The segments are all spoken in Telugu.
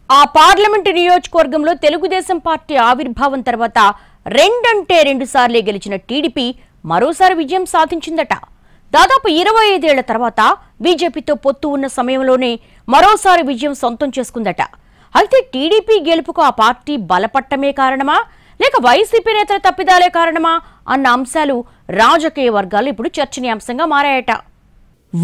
ఆ పార్లమెంటు నియోజకవర్గంలో తెలుగుదేశం పార్టీ ఆవిర్భావం తర్వాత రెండు సార్లే గెలిచిన టీడీపీ మరోసారి విజయం సాధించిందట. దాదాపు 25 ఏళ్ల తర్వాత బీజేపీతో పొత్తు ఉన్న సమయంలోనే మరోసారి విజయం సొంతం చేసుకుందట. అయితే టీడీపీ గెలుపుకు ఆ పార్టీ బలపట్టమే కారణమా లేక వైసీపీ నేతల తప్పిదాలే కారణమా అన్న అంశాలు రాజకీయ వర్గాల్లో ఇప్పుడు చర్చనీయాంశంగా మారాయట.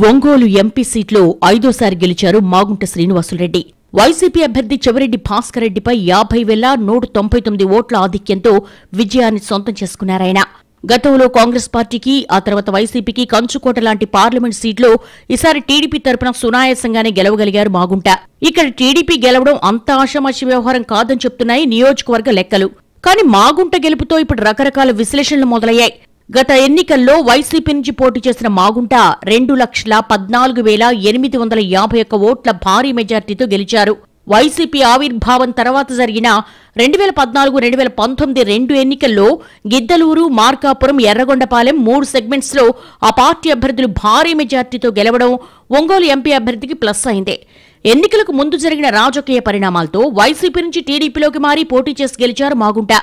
ఒంగోలు ఎంపీ సీట్లో 5వ గెలిచారు మాగుంట శ్రీనివాసులరెడ్డి. వైసీపీ అభ్యర్థి చెవిరెడ్డి భాస్కర్ రెడ్డిపై 50,199 ఓట్ల ఆధిక్యంతో విజయాన్ని సొంతం చేసుకున్నారాయన. గతంలో కాంగ్రెస్ పార్టీకి ఆ తర్వాత వైసీపీకి కంచుకోట లాంటి పార్లమెంట్ సీట్లో ఈసారి టీడీపీ తరపున సునాయాసంగానే గెలవగలిగారు మాగుంట. ఇక్కడ టీడీపీ గెలవడం అంత ఆషామాషి వ్యవహారం కాదని చెప్తున్నాయి నియోజకవర్గ లెక్కలు. కానీ మాగుంట గెలుపుతో ఇప్పుడు రకరకాల విశ్లేషణలు మొదలయ్యాయి. గత ఎన్నికల్లో వైసీపీ నుంచి పోటీ చేసిన మాగుంట 2,14,851 ఓట్ల భారీ మెజార్టీతో గెలిచారు. వైసీపీ ఆవిర్భావం తర్వాత జరిగిన 2014-2019 రెండు ఎన్నికల్లో గిద్దలూరు, మార్కాపురం, ఎర్రగొండపాలెం 3 సెగ్మెంట్స్ లో ఆ పార్టీ అభ్యర్థులు భారీ మెజార్టీతో గెలవడం ఒంగోలు ఎంపీ అభ్యర్థికి ప్లస్ అయింది. ఎన్నికలకు ముందు జరిగిన రాజకీయ పరిణామాలతో వైసీపీ నుంచి టీడీపీలోకి మారి పోటీ చేసి గెలిచారు మాగుంట.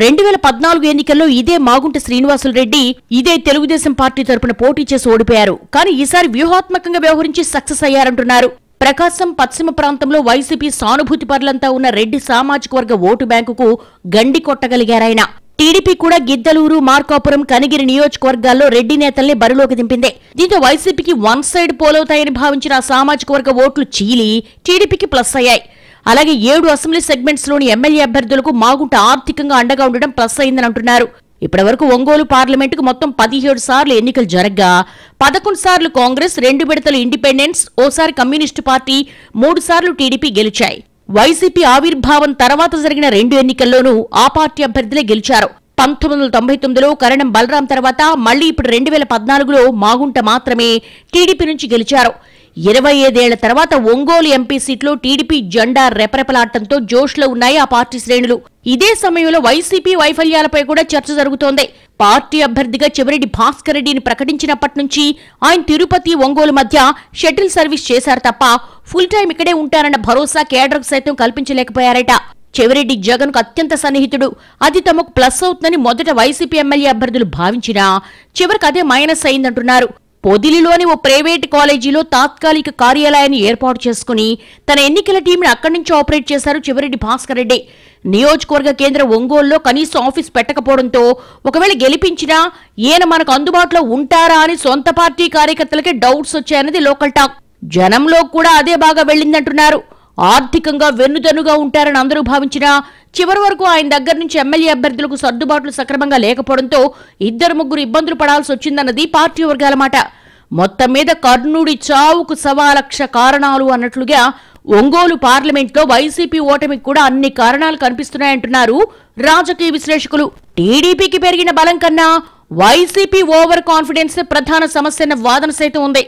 2014 ఎన్నికల్లో ఇదే మాగుంట శ్రీనివాసులరెడ్డి ఇదే తెలుగుదేశం పార్టీ తరపున పోటీ చేసి ఓడిపోయారు. కానీ ఈసారి వ్యూహాత్మకంగా వ్యవహరించి సక్సెస్ అయ్యారంటున్నారు. ప్రకాశం పశ్చిమ ప్రాంతంలో వైసీపీ సానుభూతి పరులంతా ఉన్న రెడ్డి సామాజిక వర్గ ఓటు బ్యాంకుకు గండి కొట్టగలిగారాయన. టీడీపీ కూడా గిద్దలూరు, మార్కాపురం, కనిగిరి నియోజకవర్గాల్లో రెడ్డి నేతల్ని బరిలోకి దింపింది. దీంతో వైసీపీకి వన్ సైడ్ పోలవుతాయని భావించిన సామాజిక వర్గ ఓట్లు చీలి టీడీపీకి ప్లస్ అయ్యాయి. అలాగే 7 అసెంబ్లీ సెగ్మెంట్స్ లోని ఎమ్మెల్యే అభ్యర్థులకు మాగుంట ఆర్థికంగా అండగా ఉండడం ప్లస్ అయిందని అంటున్నారు. ఇప్పటివరకు ఒంగోలు పార్లమెంటుకు మొత్తం 17 సార్లు ఎన్నికలు జరగ్గా 11 సార్లు కాంగ్రెస్, 2 విడతలు ఇండిపెండెన్స్, ఓసారి కమ్యూనిస్టు పార్టీ, 3 సార్లు టీడీపీ గెలిచాయి. వైసీపీ ఆవిర్భావం తర్వాత జరిగిన 2 ఎన్నికల్లోనూ ఆ పార్టీ అభ్యర్థులే గెలిచారు. 1999లో కరణం బలరాం తర్వాత మళ్లీ ఇప్పుడు 2014లో మాగుంట మాత్రమే టీడీపీ నుంచి గెలిచారు. 25 ఏళ్ల తర్వాత ఒంగోలు ఎంపీ సీట్లో టీడీపీ జెండా రెపరెపలాడటంతో జోష్లో ఉన్నాయి ఆ పార్టీ శ్రేణులు. ఇదే సమయంలో వైసీపీ వైఫల్యాలపై కూడా చర్చ జరుగుతోంది. పార్టీ అభ్యర్థిగా చెవిరెడ్డి భాస్కర్ రెడ్డిని ప్రకటించినప్పటి నుంచి ఆయన తిరుపతి, ఒంగోలు మధ్య షటిల్ సర్వీస్ చేశారు తప్ప ఫుల్ టైం ఇక్కడే ఉంటారన్న భరోసా కేడర్కు సైతం కల్పించలేకపోయారట. చెవిరెడ్డి జగన్ కు అత్యంత సన్నిహితుడు. అది తమకు ప్లస్ అవుతుందని మొదట వైసీపీ ఎమ్మెల్యే అభ్యర్థులు భావించినా చివరికి అదే మైనస్ అయిందంటున్నారు. పొదిలిలోని ఓ ప్రైవేటు కాలేజీలో తాత్కాలిక కార్యాలయాన్ని ఏర్పాటు చేసుకుని తన ఎన్నికల టీంని అక్కడి నుంచి ఆపరేట్ చేశారు చెవిరెడ్డి భాస్కర్ రెడ్డి. నియోజకవర్గ కేంద్ర ఒంగోలులో కనీసం ఆఫీస్ పెట్టకపోవడంతో ఒకవేళ గెలిపించినా ఈయన మనకు అందుబాటులో ఉంటారా అని సొంత పార్టీ కార్యకర్తలకే డౌట్స్ వచ్చాయన్నది లోకల్ టాక్. జనంలో కూడా అదే బాగా వెళ్లిందంటున్నారు. ఆర్థికంగా వెన్నుదన్నుగా ఉంటారని అందరూ భావించినా చివరి వరకు ఆయన దగ్గర నుంచి ఎమ్మెల్యే అభ్యర్థులకు సర్దుబాట్లు సక్రమంగా లేకపోవడంతో 2-3 ఇబ్బందులు పడాల్సి వచ్చిందన్నది పార్టీ వర్గాల మాట. మొత్తం మీద కర్ణుడి చావుకు 1,00,000 కారణాలు అన్నట్లుగా ఒంగోలు పార్లమెంట్లో వైసీపీ ఓటమికి కూడా అన్ని కారణాలు కనిపిస్తున్నాయంటున్నారు రాజకీయ విశ్లేషకులు. టీడీపీకి పెరిగిన బలం కన్నా వైసీపీ ఓవర్ కాన్ఫిడెన్స్ ప్రధాన సమస్య అన్న వాదన సైతం ఉంది.